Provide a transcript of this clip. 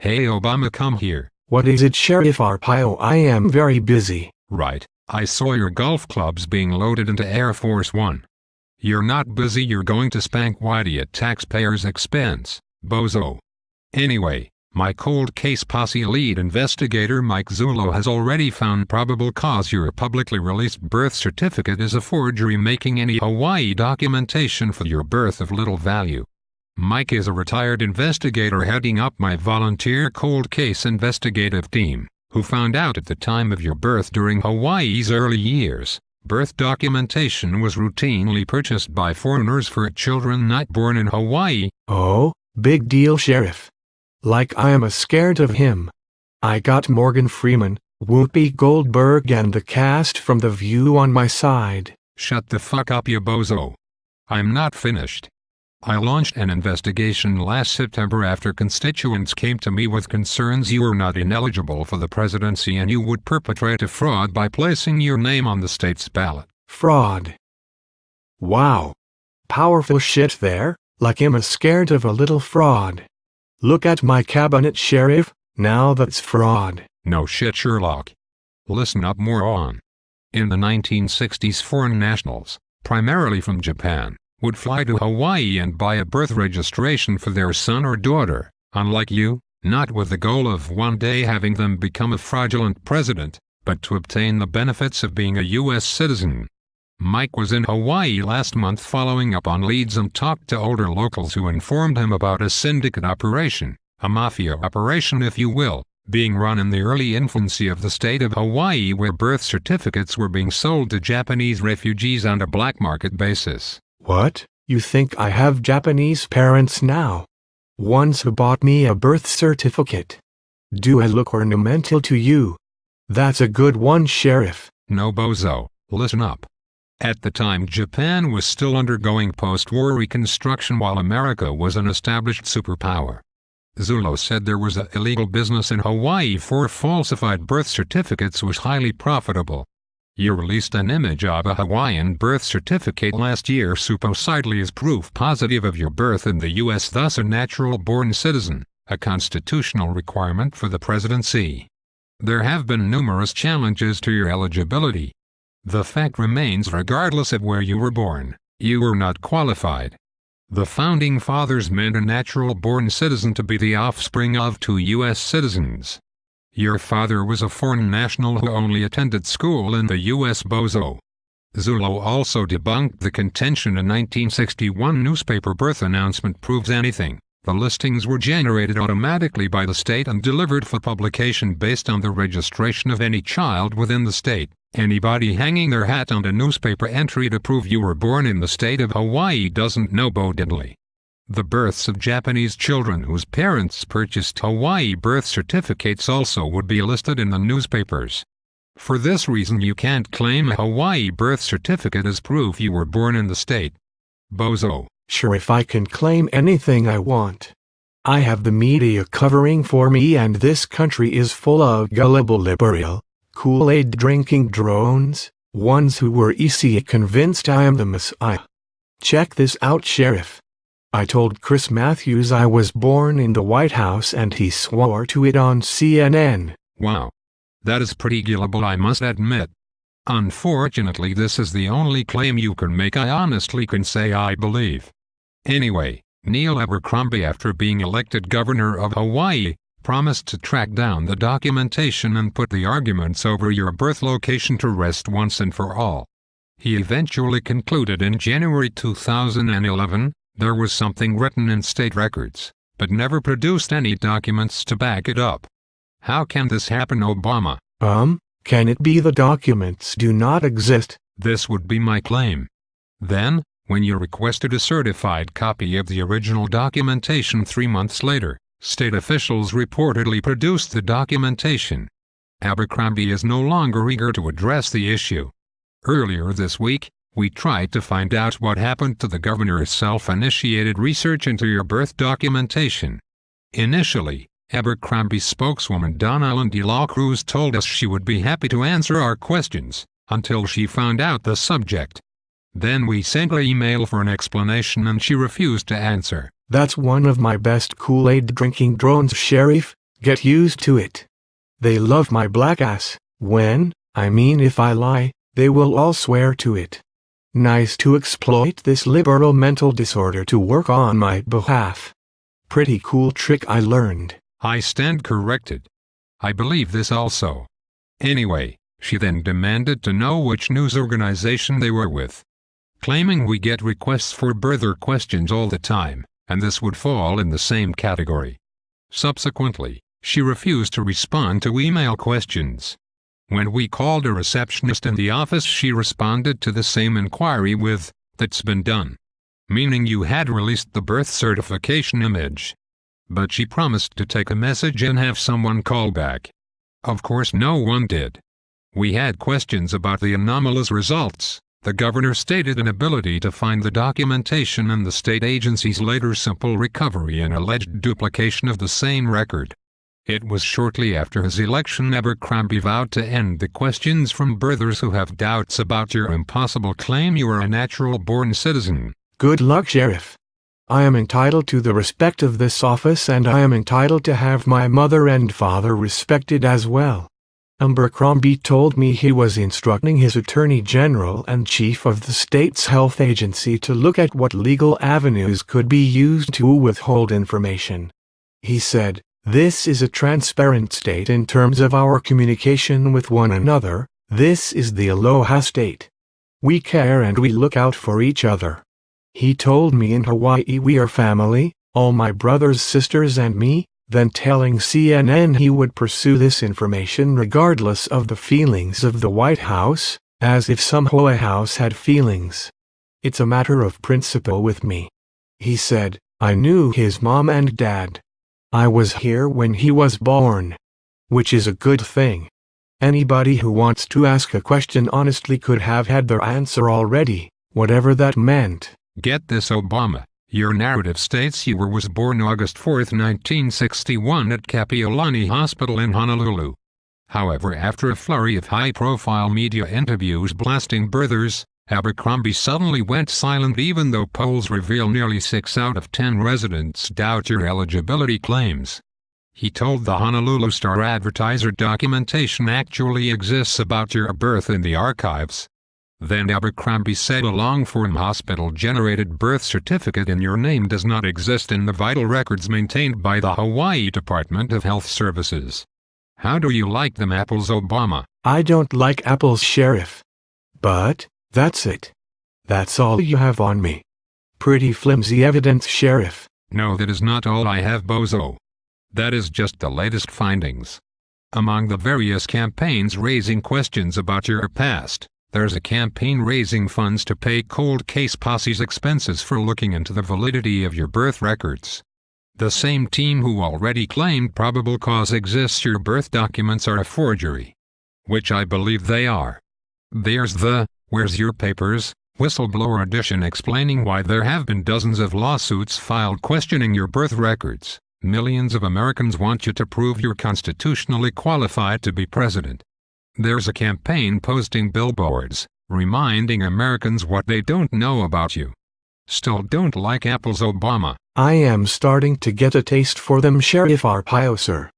Hey Obama, come here. What is it, Sheriff Arpaio? I am very busy. Right, I saw your golf clubs being loaded into Air Force One. You're not busy, you're going to spank Whitey at taxpayers' expense, bozo. Anyway, my cold case posse lead investigator Mike Zullo has already found probable cause your publicly released birth certificate is a forgery, making any Hawaii documentation for your birth of little value. Mike is a retired investigator heading up my volunteer cold case investigative team, who found out at the time of your birth during Hawaii's early years, birth documentation was routinely purchased by foreigners for children not born in Hawaii. Oh, big deal, Sheriff. Like I am scared of him. I got Morgan Freeman, Whoopi Goldberg and the cast from The View on my side. Shut the fuck up, you bozo. I'm not finished. I launched an investigation last September after constituents came to me with concerns you were not ineligible for the presidency and you would perpetrate a fraud by placing your name on the state's ballot. Fraud. Wow. Powerful shit there, like I'm scared of a little fraud. Look at my cabinet, Sheriff, now that's fraud. No shit, Sherlock. Listen up, moron. In the 1960s, foreign nationals, primarily from Japan, would fly to Hawaii and buy a birth registration for their son or daughter, unlike you, not with the goal of one day having them become a fraudulent president, but to obtain the benefits of being a U.S. citizen. Mike was in Hawaii last month following up on leads and talked to older locals who informed him about a syndicate operation, a mafia operation if you will, being run in the early infancy of the state of Hawaii, where birth certificates were being sold to Japanese refugees on a black market basis. What? You think I have Japanese parents now? Ones who bought me a birth certificate. Do I look ornamental to you? That's a good one, Sheriff. No, bozo, listen up. At the time, Japan was still undergoing post-war reconstruction while America was an established superpower. Zullo said there was an illegal business in Hawaii for falsified birth certificates was highly profitable. You released an image of a Hawaiian birth certificate last year supposedly as proof positive of your birth in the U.S., thus a natural-born citizen, a constitutional requirement for the presidency. There have been numerous challenges to your eligibility. The fact remains, regardless of where you were born, you were not qualified. The Founding Fathers meant a natural-born citizen to be the offspring of two U.S. citizens. Your father was a foreign national who only attended school in the U.S., bozo. Zullo also debunked the contention a 1961 newspaper birth announcement proves anything. The listings were generated automatically by the state and delivered for publication based on the registration of any child within the state. Anybody hanging their hat on a newspaper entry to prove you were born in the state of Hawaii doesn't know bo diddly. The births of Japanese children whose parents purchased Hawaii birth certificates also would be listed in the newspapers. For this reason, you can't claim a Hawaii birth certificate as proof you were born in the state. Bozo. Sure, if I can claim anything I want. I have the media covering for me, and this country is full of gullible liberal, Kool-Aid drinking drones, ones who were easily convinced I am the Messiah. Check this out, Sheriff. I told Chris Matthews I was born in the White House and he swore to it on CNN. Wow. That is pretty gullible, I must admit. Unfortunately, this is the only claim you can make I honestly can say I believe. Anyway, Neil Abercrombie, after being elected governor of Hawaii, promised to track down the documentation and put the arguments over your birth location to rest once and for all. He eventually concluded in January 2011, there was something written in state records, but never produced any documents to back it up. How can this happen, Obama? Can it be the documents do not exist? This would be my claim. Then, when you requested a certified copy of the original documentation 3 months later, state officials reportedly produced the documentation. Abercrombie is no longer eager to address the issue. Earlier this week, we tried to find out what happened to the governor's self-initiated research into your birth documentation. Initially, Abercrombie spokeswoman Donna De La Cruz told us she would be happy to answer our questions, until she found out the subject. Then we sent an email for an explanation and she refused to answer. That's one of my best Kool-Aid drinking drones, Sheriff. Get used to it. They love my black ass. If I lie, they will all swear to it. Nice to exploit this liberal mental disorder to work on my behalf. Pretty cool trick I learned. I stand corrected. I believe this also. Anyway, she then demanded to know which news organization they were with, claiming we get requests for birther questions all the time, and this would fall in the same category. Subsequently, she refused to respond to email questions. When we called a receptionist in the office, she responded to the same inquiry with, "That's been done," meaning you had released the birth certification image. But she promised to take a message and have someone call back. Of course no one did. We had questions about the anomalous results. The governor stated inability to find the documentation and the state agency's later simple recovery and alleged duplication of the same record. It was shortly after his election Abercrombie vowed to end the questions from birthers who have doubts about your impossible claim you are a natural-born citizen. Good luck, Sheriff. I am entitled to the respect of this office, and I am entitled to have my mother and father respected as well. Abercrombie told me he was instructing his Attorney General and Chief of the state's health agency to look at what legal avenues could be used to withhold information. He said, "This is a transparent state in terms of our communication with one another. This is the Aloha State. We care and we look out for each other." He told me in Hawaii we are family, all my brothers, sisters and me, then telling CNN he would pursue this information regardless of the feelings of the White House, as if some White House had feelings. "It's a matter of principle with me." He said, "I knew his mom and dad. I was here when he was born." Which is a good thing. Anybody who wants to ask a question honestly could have had their answer already, whatever that meant. Get this, Obama. Your narrative states you was born August 4, 1961 at Kapiolani Hospital in Honolulu. However, after a flurry of high-profile media interviews blasting birthers, Abercrombie suddenly went silent even though polls reveal nearly 6 out of 10 residents doubt your eligibility claims. He told the Honolulu Star-Advertiser documentation actually exists about your birth in the archives. Then Abercrombie said a long-form hospital-generated birth certificate in your name does not exist in the vital records maintained by the Hawaii Department of Health Services. How do you like them apples, Obama? I don't like apples, Sheriff. But, that's it. That's all you have on me. Pretty flimsy evidence, Sheriff. No, that is not all I have, bozo. That is just the latest findings. Among the various campaigns raising questions about your past, there's a campaign raising funds to pay cold case posse's expenses for looking into the validity of your birth records. The same team who already claimed probable cause exists your birth documents are a forgery. Which I believe they are. There's the "Where's Your Papers?" whistleblower edition explaining why there have been dozens of lawsuits filed questioning your birth records. Millions of Americans want you to prove you're constitutionally qualified to be president. There's a campaign posting billboards, reminding Americans what they don't know about you. Still don't like apples, Obama. I am starting to get a taste for them, Sheriff Arpaio, sir.